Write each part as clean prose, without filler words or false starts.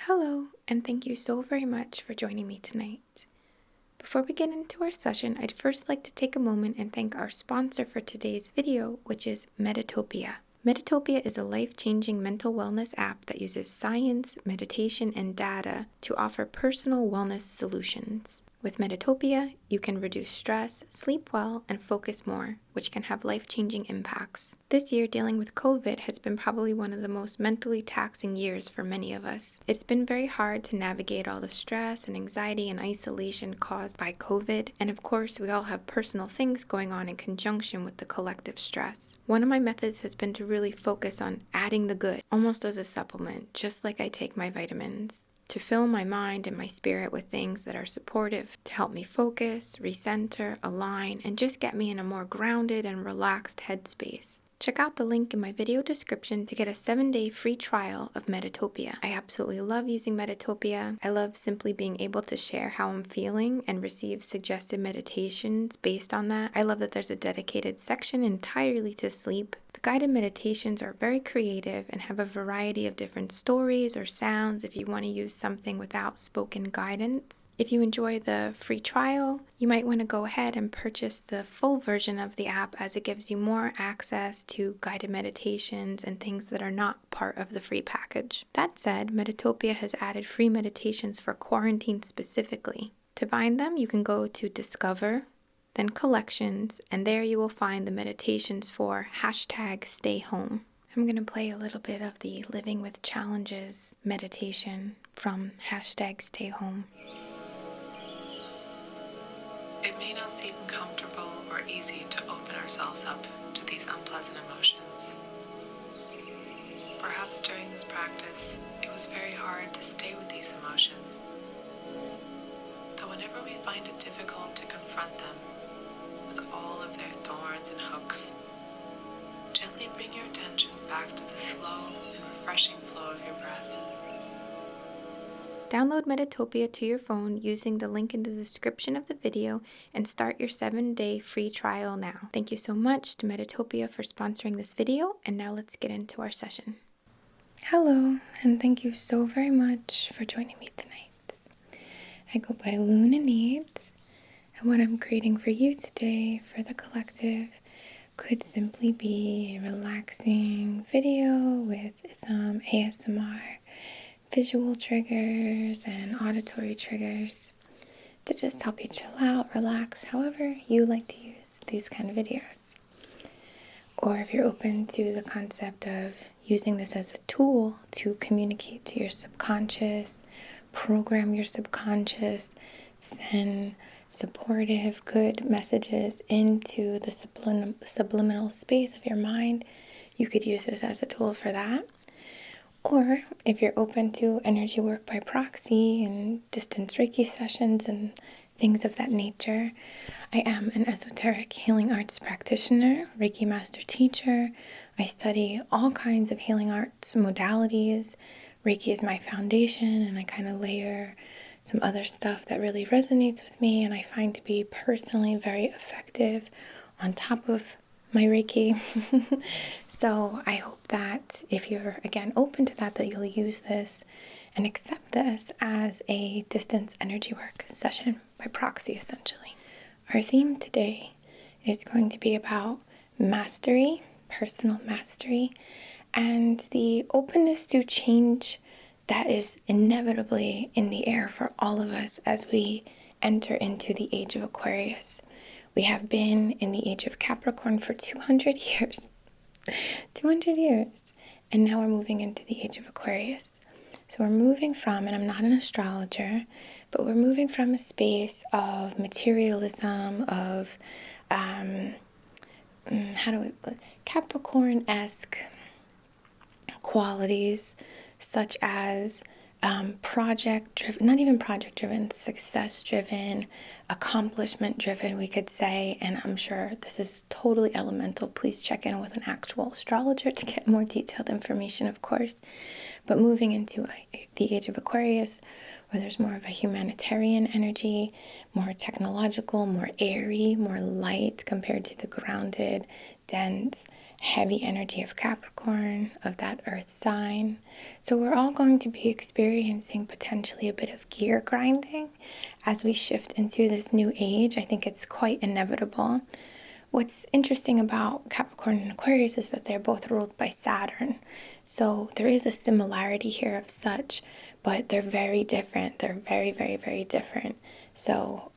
Hello, and thank you so very much for joining me tonight. Before we get into our session, I'd first like to take a moment and thank our sponsor for today's video, which is Metatopia. Metatopia is a life-changing mental wellness app that uses science, meditation, and data to offer personal wellness solutions. With Metatopia, you can reduce stress, sleep well, and focus more, which can have life-changing impacts. This year, dealing with COVID has been probably one of the most mentally taxing years for many of us. It's been very hard to navigate all the stress and anxiety and isolation caused by COVID, and of course, we all have personal things going on in conjunction with the collective stress. One of my methods has been to really focus on adding the good, almost as a supplement, just like I take my vitamins, to fill my mind and my spirit with things that are supportive, to help me focus, recenter, align, and just get me in a more grounded and relaxed headspace. Check out the link in my video description to get a 7-day free trial of Metatopia. I absolutely love using Metatopia. I love simply being able to share how I'm feeling and receive suggested meditations based on that. I love that there's a dedicated section entirely to sleep. The guided meditations are very creative and have a variety of different stories or sounds if you want to use something without spoken guidance. If you enjoy the free trial, you might want to go ahead and purchase the full version of the app, as it gives you more access to guided meditations and things that are not part of the free package. That said, Metatopia has added free meditations for quarantine specifically. To find them, you can go to Discover, then Collections, and there you will find the meditations for #StayHome. I'm going to play a little bit of the Living with Challenges meditation from #StayHome. It may not seem comfortable or easy to open ourselves up to these unpleasant emotions. Perhaps during this practice, it was very hard to stay with these emotions. Though whenever we find it difficult to confront them, with all of their thorns and hooks, gently bring your attention back to the slow and refreshing flow of your breath. Download Metatopia to your phone using the link in the description of the video and start your 7-day free trial now. Thank you so much to Metatopia for sponsoring this video, and now let's get into our session. Hello, and thank you so very much for joining me tonight. I go by luneinnate. And what I'm creating for you today, for the collective, could simply be a relaxing video with some ASMR visual triggers and auditory triggers to just help you chill out, relax, however you like to use these kind of videos. Or if you're open to the concept of using this as a tool to communicate to your subconscious, program your subconscious, send supportive, good messages into the subliminal space of your mind, you could use this as a tool for that. Or if you're open to energy work by proxy and distance Reiki sessions and things of that nature, I am an esoteric healing arts practitioner, Reiki master teacher. I study all kinds of healing arts modalities. Reiki is my foundation, and I kind of layer some other stuff that really resonates with me and I find to be personally very effective on top of my Reiki. So I hope that if you're, again, open to that you'll use this and accept this as a distance energy work session by proxy, essentially. Our theme today is going to be about mastery, personal mastery, and the openness to change that is inevitably in the air for all of us as we enter into the age of Aquarius. We have been in the age of Capricorn for 200 years. 200 years. And now we're moving into the age of Aquarius. So we're moving from, and I'm not an astrologer, but we're moving from a space of materialism, of Capricorn-esque qualities, such as project-driven, not even project-driven, success-driven, accomplishment-driven, we could say. And I'm sure this is totally elemental. Please check in with an actual astrologer to get more detailed information, of course. But moving into the age of Aquarius, where there's more of a humanitarian energy, more technological, more airy, more light compared to the grounded, dense, heavy energy of Capricorn, of that earth sign. So we're all going to be experiencing potentially a bit of gear grinding as we shift into this new age. I think it's quite inevitable. What's interesting about Capricorn and Aquarius is that they're both ruled by Saturn. So there is a similarity here of such, but they're very different. They're very, very, very different. So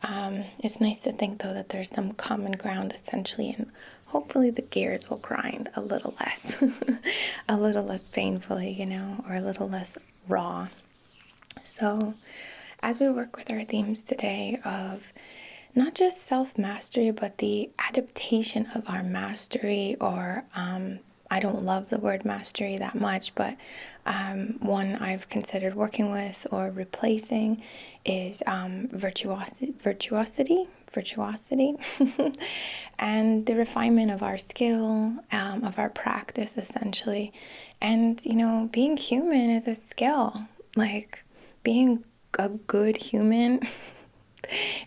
it's nice to think, though, that there's some common ground essentially, and hopefully the gears will grind a little less, a little less painfully, or a little less raw. So as we work with our themes today of not just self-mastery, but the adaptation of our mastery, or I don't love the word mastery that much, but one I've considered working with or replacing is virtuosity, and the refinement of our skill, of our practice, essentially. And, being human is a skill, like being a good human.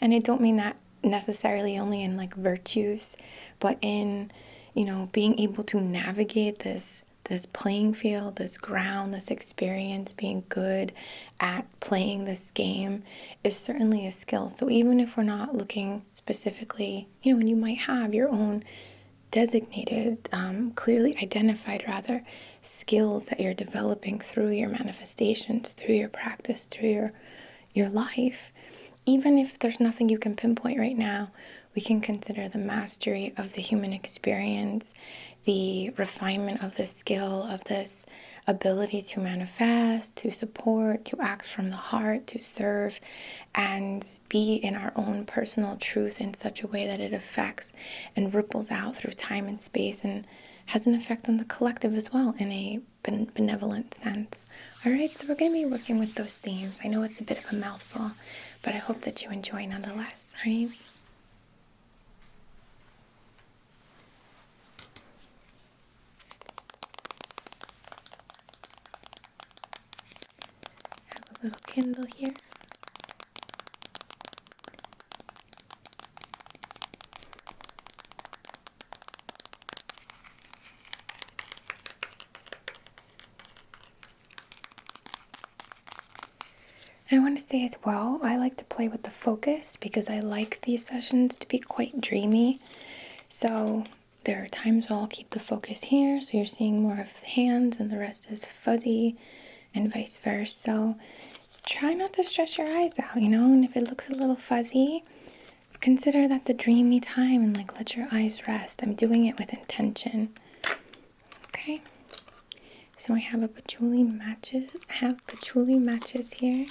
And I don't mean that necessarily only in like virtues, but in, being able to navigate this playing field, this ground, this experience, being good at playing this game is certainly a skill. So even if we're not looking specifically, and you might have your own designated, clearly identified rather, skills that you're developing through your manifestations, through your practice, through your life. Even if there's nothing you can pinpoint right now, we can consider the mastery of the human experience, the refinement of the skill, of this ability to manifest, to support, to act from the heart, to serve, and be in our own personal truth in such a way that it affects and ripples out through time and space and has an effect on the collective as well in a benevolent sense. All right, so we're going to be working with those themes. I know it's a bit of a mouthful, but I hope that you enjoy nonetheless. All right. Have a little candle here. I want to say as well, I like to play with the focus because I like these sessions to be quite dreamy. So there are times where I'll keep the focus here, so you're seeing more of hands and the rest is fuzzy, and vice versa. So try not to stress your eyes out, and if it looks a little fuzzy, consider that the dreamy time and let your eyes rest. I'm doing it with intention. Okay? So I have patchouli matches here.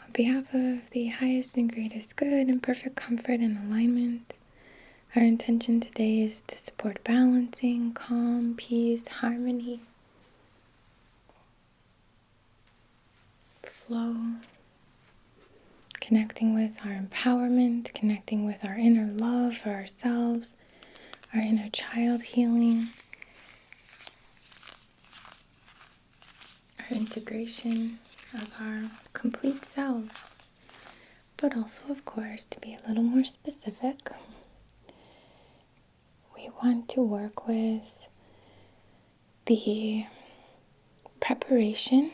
On behalf of the highest and greatest good and perfect comfort and alignment, our intention today is to support balancing, calm, peace, harmony, flow, connecting with our empowerment, connecting with our inner love for ourselves, our inner child healing, our integration of our complete selves, but also, of course, to be a little more specific, we want to work with the preparation,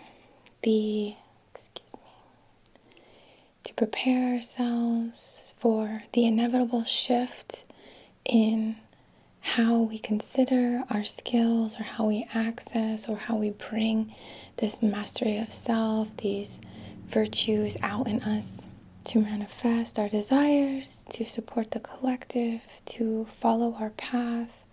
to prepare ourselves for the inevitable shift in how we consider our skills, or how we access, or how we bring this mastery of self, these virtues out in us to manifest our desires, to support the collective, to follow our path,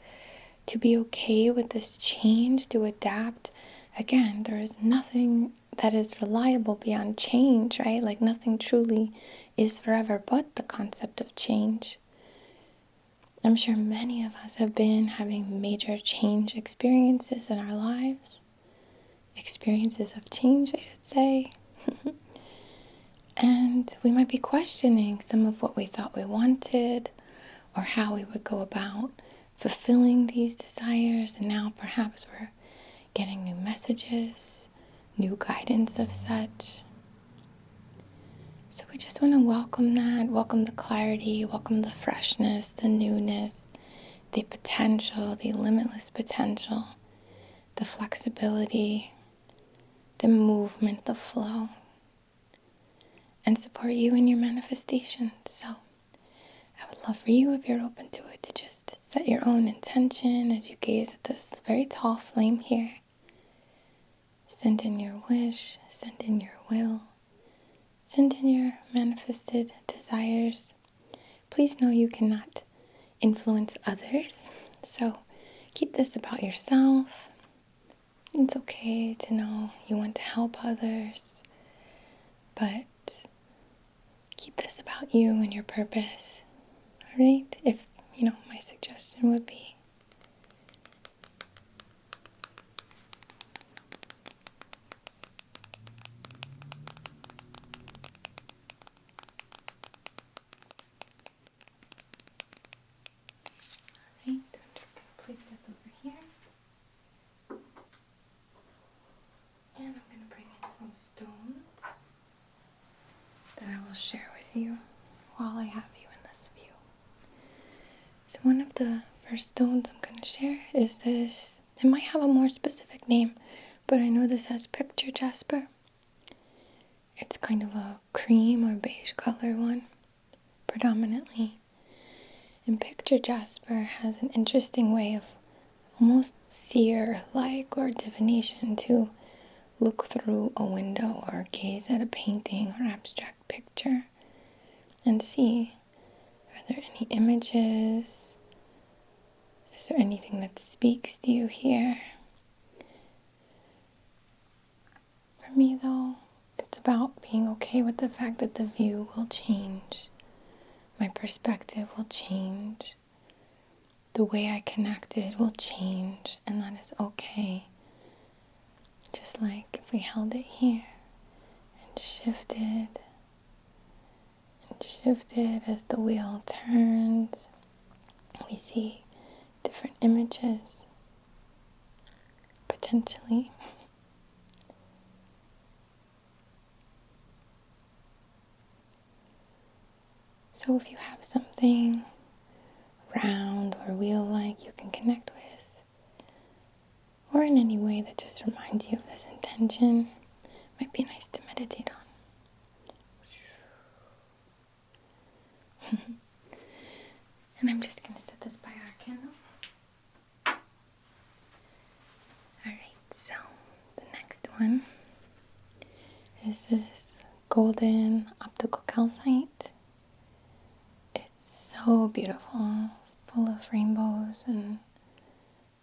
to be okay with this change, to adapt. Again, there is nothing that is reliable beyond change, right? Nothing truly is forever but the concept of change. I'm sure many of us have been having major change experiences in our lives. Experiences of change, I should say. And we might be questioning some of what we thought we wanted or how we would go about fulfilling these desires. And now perhaps we're getting new messages, new guidance of such. So we just want to welcome that, welcome the clarity, welcome the freshness, the newness, the potential, the limitless potential, the flexibility, the movement, the flow, and support you in your manifestation. So I would love for you, if you're open to it, to just set your own intention as you gaze at this very tall flame here. Send in your wish, send in your will, send in your manifested desires. Please know you cannot influence others, so keep this about yourself. It's okay to know you want to help others, but keep this about you and your purpose. Alright? If, my suggestion would be. Alright, I'm just going to place this over here. And I'm going to bring in some stones that I will share with you while I have you in this view. So one of the first stones I'm going to share is this. It might have a more specific name, but I know this has picture jasper. It's kind of a cream or beige color one, predominantly. And picture jasper has an interesting way of almost seer-like or divination to look through a window or gaze at a painting or abstract picture and see, are there any images? Is there anything that speaks to you here? For me, though, it's about being okay with the fact that the view will change. My perspective will change. The way I connected will change, and that is okay. Just like if we held it here and shifted as the wheel turns, we see different images, potentially. So if you have something round or wheel-like you can connect with, or in any way that just reminds you of this intention, might be nice to meditate on. And I'm just going to set this by our candle. Alright, so the next one is this golden optical calcite. It's so beautiful, full of rainbows, and I'm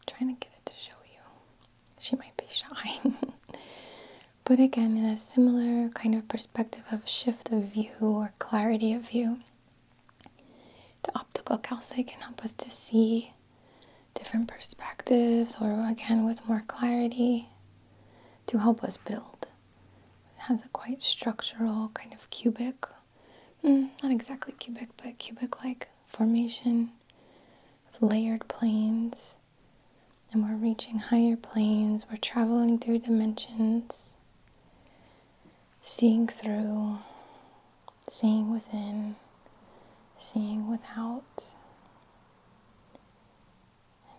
trying to get it to show you. She might be shy. But again, in a similar kind of perspective of shift of view or clarity of view, the optical calcite can help us to see different perspectives, or again with more clarity, to help us build. It has a quite structural kind of cubic, not exactly cubic, but cubic-like formation of layered planes. And we're reaching higher planes, we're traveling through dimensions, seeing through, seeing within, seeing without.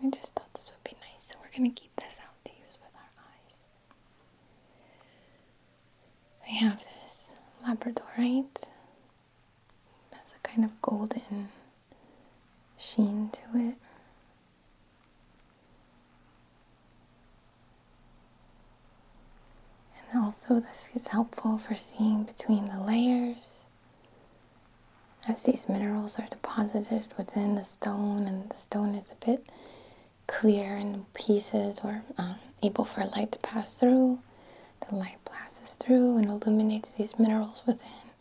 And I just thought this would be nice, so we're going to keep this out to use with our eyes. I have this Labradorite. It has a kind of golden sheen to it. And also this is helpful for seeing between the layers, as these minerals are deposited within the stone, and the stone is a bit clear in pieces, or able for light to pass through. The light passes through and illuminates these minerals within.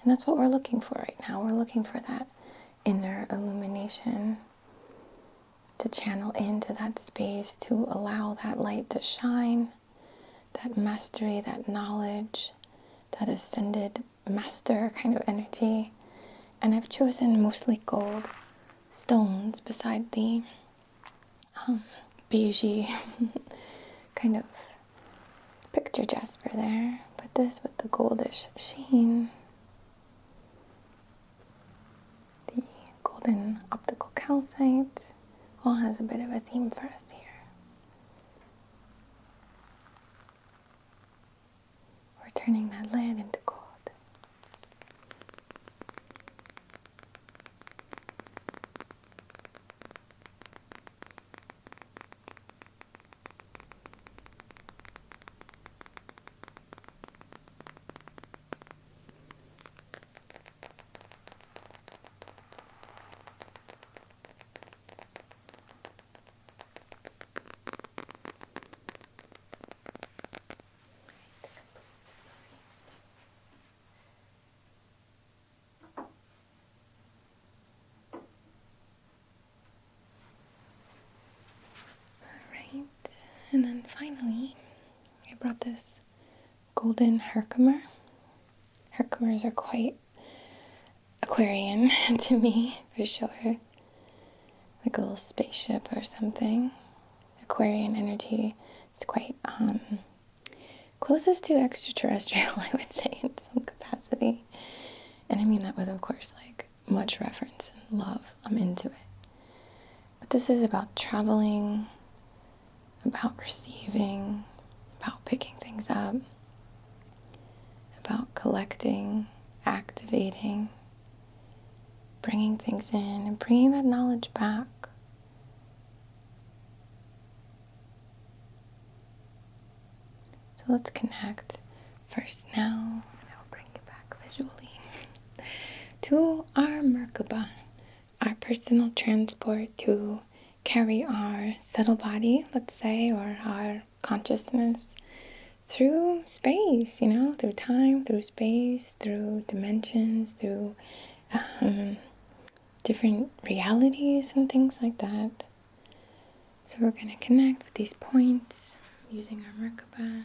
And that's what we're looking for right now. We're looking for that inner illumination, to channel into that space, to allow that light to shine, that mastery, that knowledge, that ascended master kind of energy. And I've chosen mostly gold stones beside the beigey kind of picture jasper there. But this with the goldish sheen, the golden optical calcite, all has a bit of a theme for us here. We're turning that lid into gold. And then finally, I brought this golden Herkimer. Herkimers are quite Aquarian to me, for sure. Like a little spaceship or something. Aquarian energy is quite closest to extraterrestrial, I would say, in some capacity. And I mean that with, of course, like much reverence and love. I'm into it. But this is about traveling, about receiving, about picking things up, about collecting, activating, bringing things in, and bringing that knowledge back. So let's connect first now, and I'll bring you back visually, to our Merkaba, our personal transport to carry our subtle body, let's say, or our consciousness through space, through time, through space, through dimensions, through different realities and things like that. So we're going to connect with these points using our Merkaba.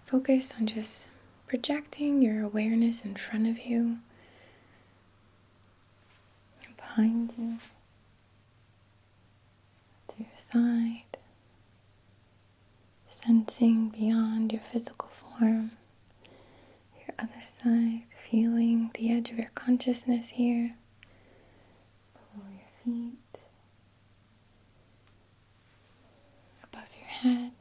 Focus on just projecting your awareness in front of you, behind you, to your side, sensing beyond your physical form, your other side, feeling the edge of your consciousness here, below your feet, above your head,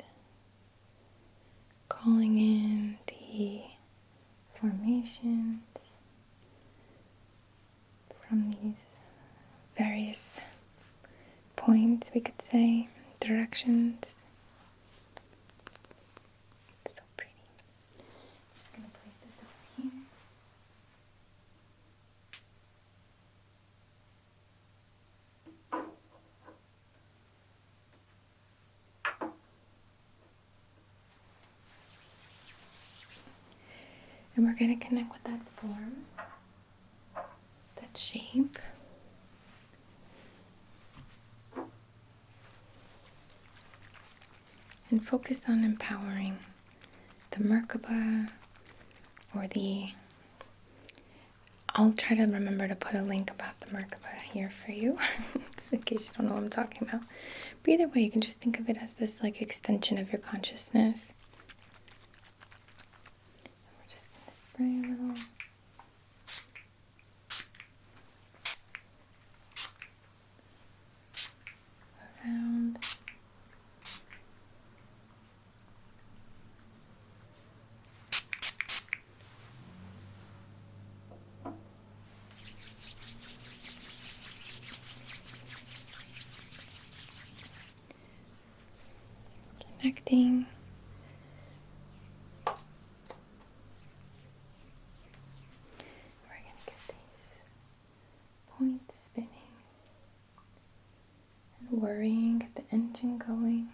calling in the formations from these various points, we could say, directions. It's so pretty. I'm just going to place this over here. And we're going to connect with that form, that shape. And focus on empowering the Merkaba or I'll try to remember to put a link about the Merkaba here for you, in case you don't know what I'm talking about. But either way, you can just think of it as this like extension of your consciousness. And we're just going to spray a little. Around. Connecting. We're going to get these points spinning and worrying, get the engine going.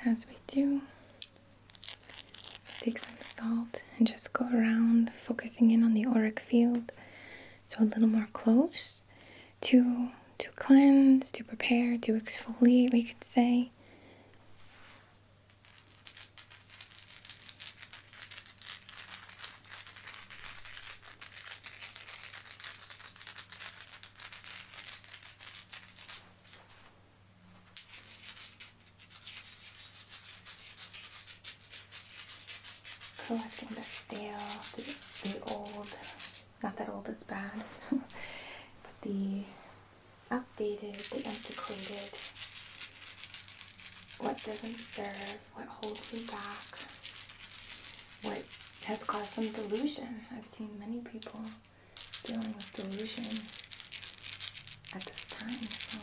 As we do, take some salt and just go around, focusing in on the auric field. So a little more close to cleanse, to prepare, to exfoliate, we could say. Collecting the stale, the old, not that old is bad, but the outdated, the antiquated, what doesn't serve, what holds you back, what has caused some delusion. I've seen many people dealing with delusion at this time, so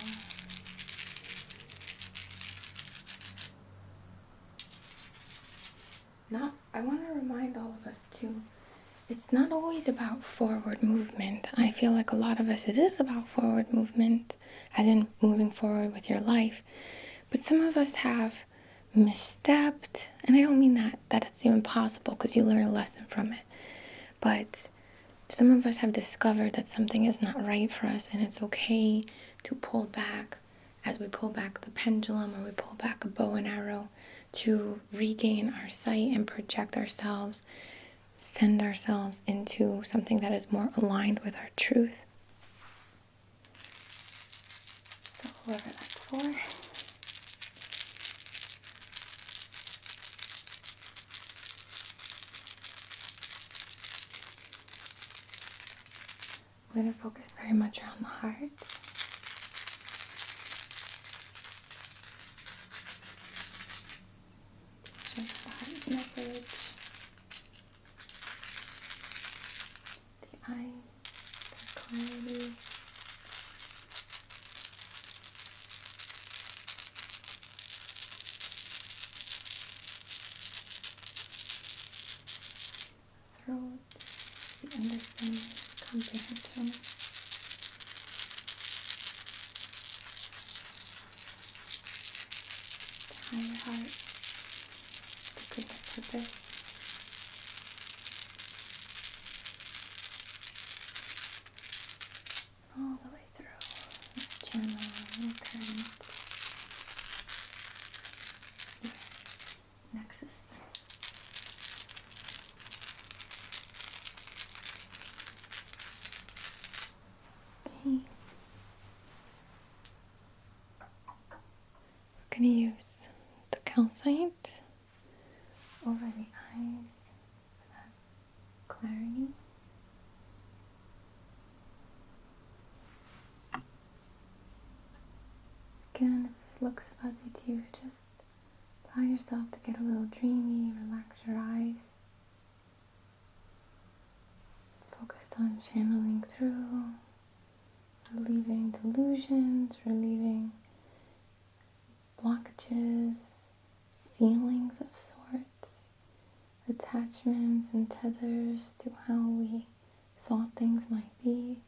I want to remind all of us too, it's not always about forward movement. I feel like a lot of us, it is about forward movement, as in moving forward with your life. But some of us have misstepped, and I don't mean that it's even possible, because you learn a lesson from it. But some of us have discovered that something is not right for us, and it's okay to pull back, as we pull back the pendulum or we pull back a bow and arrow, to regain our sight and project ourselves, send ourselves into something that is more aligned with our truth. So whoever that's for. We're going to focus very much around the heart. Share the heart message. The eyes, the clarity. Throat, the understanding, comprehension. The higher heart, the greater purpose. All the way through. Channel, little current. Nexus. Okay. We're going to use the calcite over the eyes for that clarity. Again, if it looks fuzzy to you, just allow yourself to get a little dreamy, relax your eyes. Focused on channeling through, relieving delusions, relieving blockages, ceilings of sorts, attachments and tethers to how we thought things might be.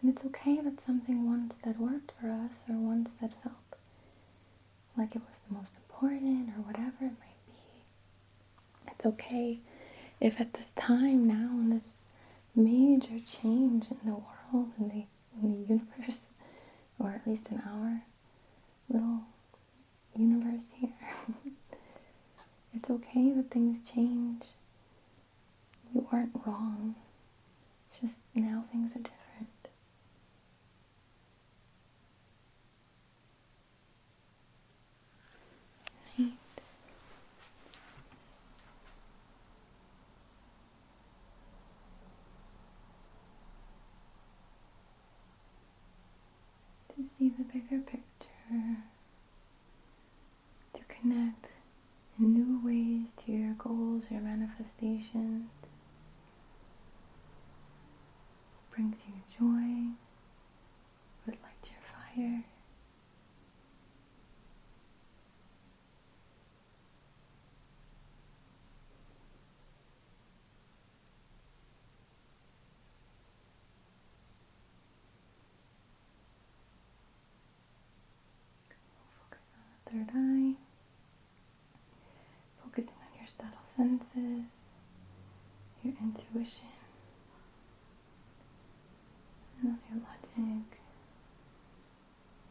And it's okay that something once that worked for us, or once that felt like it was the most important, or whatever it might be. It's okay if at this time now, in this major change in the world, in the universe, or at least in our little universe here, it's okay that things change. You weren't wrong. It's just now things are different. Right? To see the bigger picture, to connect in new ways to your goals, your manifestations, brings you joy, what lights your fire. Focus on the third eye, focusing on your subtle senses, your intuition, and on your logic,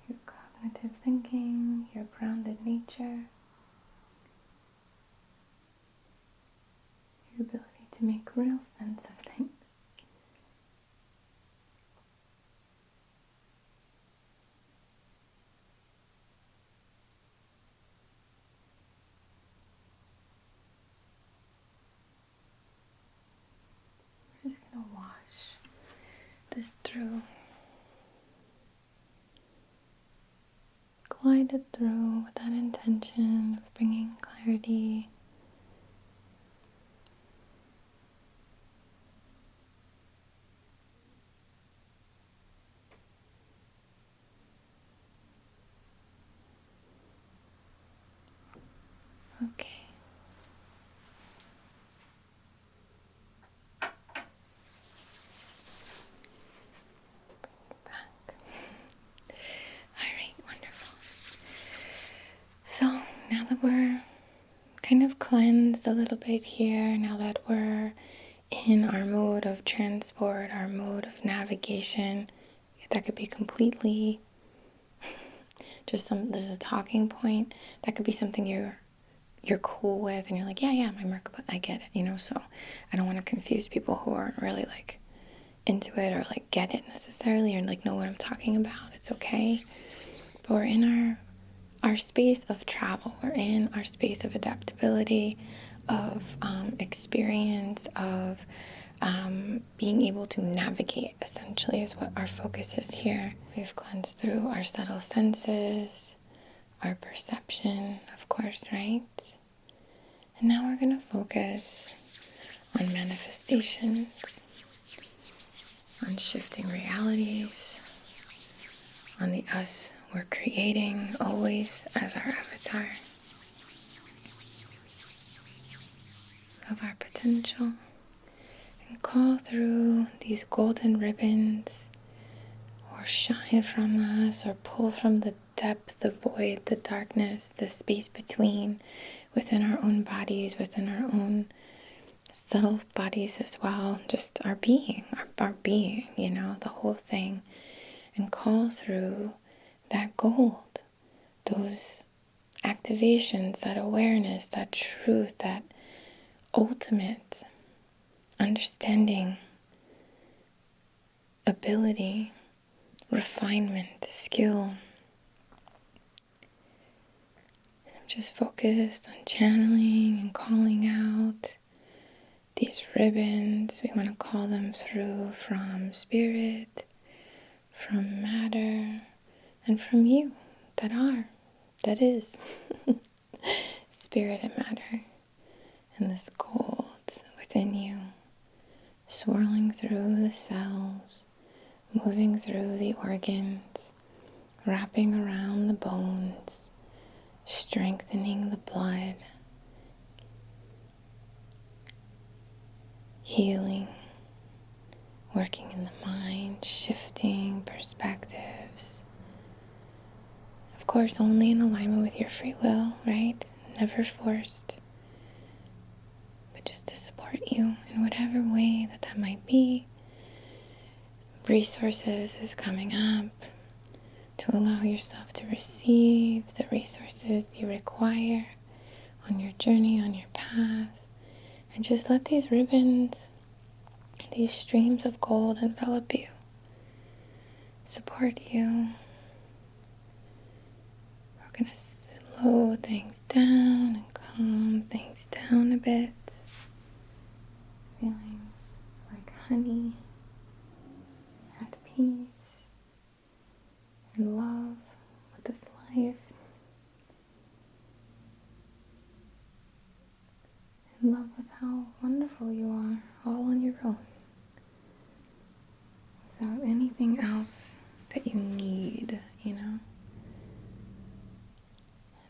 your cognitive thinking, your grounded nature, your ability to make real sense of things. We're just going to wash this through. Glide it through with that intention of bringing clarity. Okay. Back. Alright, wonderful. So now that we're kind of cleansed a little bit here, now that we're in our mode of transport, our mode of navigation, that could be completely just there's a talking point. That could be something you're cool with and you're like, yeah, my Merkaba, I get it, so I don't want to confuse people who aren't really like into it or like get it necessarily or like know what I'm talking about. It's okay. But we're in our space of travel. We're in our space of adaptability, of experience, of being able to navigate, essentially, is what our focus is here. We've cleansed through our subtle senses, our perception, of course, right? And now we're going to focus on manifestations, on shifting realities, on the us we're creating always as our avatar of our potential, and call through these golden ribbons, or shine from us, or pull from the depth, the void, the darkness, the space between, within our own bodies, within our own subtle bodies as well, just our being, our being, the whole thing, and call through that gold, those activations, that awareness, that truth, that ultimate understanding, ability, refinement, skill. I'm just focused on channeling and calling out these ribbons. We want to call them through from spirit, from matter, and from you, that is spirit and matter, and this gold within you, swirling through the cells, moving through the organs, wrapping around the bones, strengthening the blood, healing, working in the mind, shifting perspectives. Of course, only in alignment with your free will, right? Never forced. But just to support you in whatever way that might be. Resources is coming up to allow yourself to receive the resources you require on your journey, on your path. And just let these ribbons, these streams of gold envelop you, support you. We're going to slow things down and calm things down a bit. Feeling like honey, at peace, in love with this life, in love with how wonderful you are, all on your own, without anything else that you need, And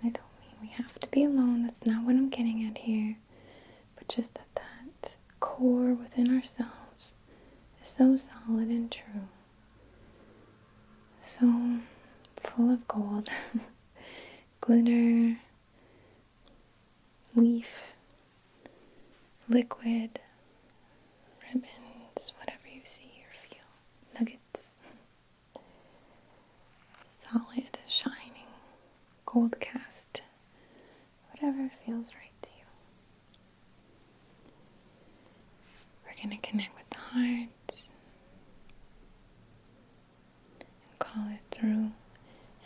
I don't mean we have to be alone, that's not what I'm getting at here, but just that core within ourselves is so solid and true, so full of gold, glitter, leaf, liquid, ribbons, whatever you see or feel, nuggets, solid, shining, gold cast, whatever feels right to you. We're going to connect with the heart and call it through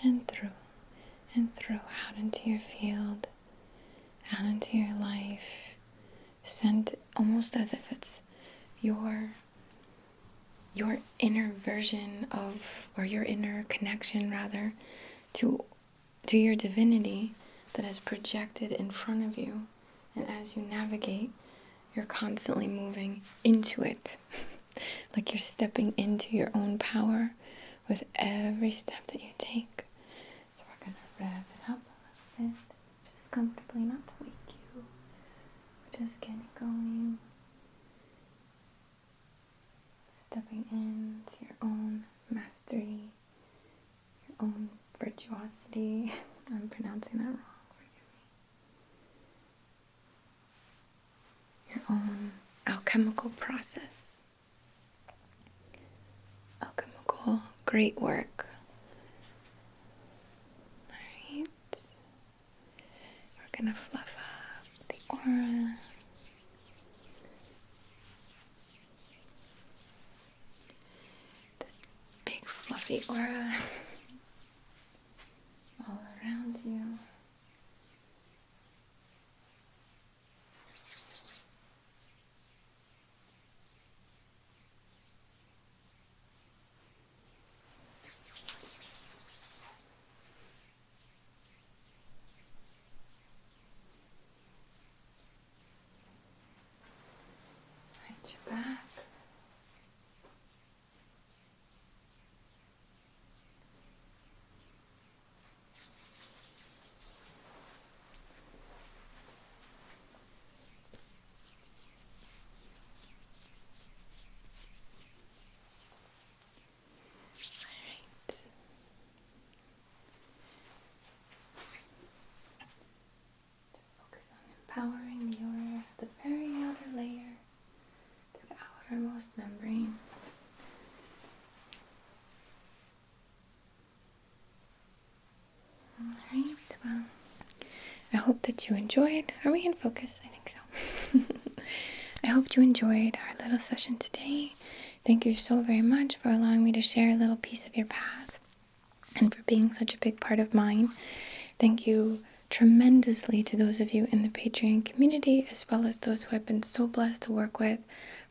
and through and through, out into your field, out into your life, sent almost as if it's your inner version of, or your inner connection rather, to your divinity that is projected in front of you. And as you navigate, you're constantly moving into it. Like you're stepping into your own power with every step that you take. So we're going to rev it up a little bit, just comfortably, not to wake you. Just get it going. Stepping into your own mastery, your own virtuosity. I'm pronouncing that wrong, forgive me. Your own alchemical process. Alchemical, great work. Alright. We're gonna fluff up the aura. This big fluffy aura all around you. Right your back. Just focus on empowering the aura, the very outer layer, the outermost membrane. Alright, well, I hope that you enjoyed. Are we in focus? I think so. I hope you enjoyed our little session today. Thank you so very much for allowing me to share a little piece of your path and for being such a big part of mine. Thank you tremendously to those of you in the Patreon community, as well as those who I've been so blessed to work with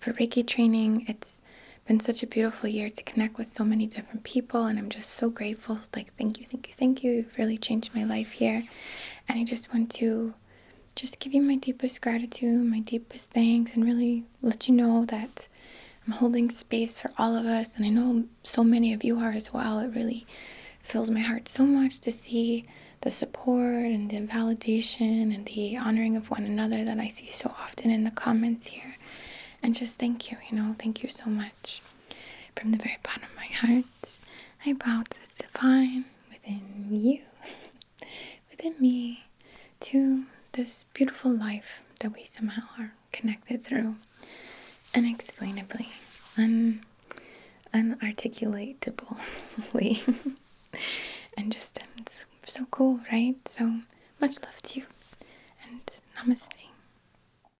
for Reiki training. It's been such a beautiful year to connect with so many different people, and I'm just so grateful. Like, thank you, thank you, thank you. You've really changed my life here. And I just want to just give you my deepest gratitude, my deepest thanks, and really let you know that I'm holding space for all of us, and I know so many of you are as well. It really fills my heart so much to see the support and the validation and the honoring of one another that I see so often in the comments here. And just thank you, thank you so much. From the very bottom of my heart, I bow to the divine within you, within me, to this beautiful life that we somehow are connected through unexplainably, unarticulatedly. And just, it's so cool, right? So much love to you, and namaste.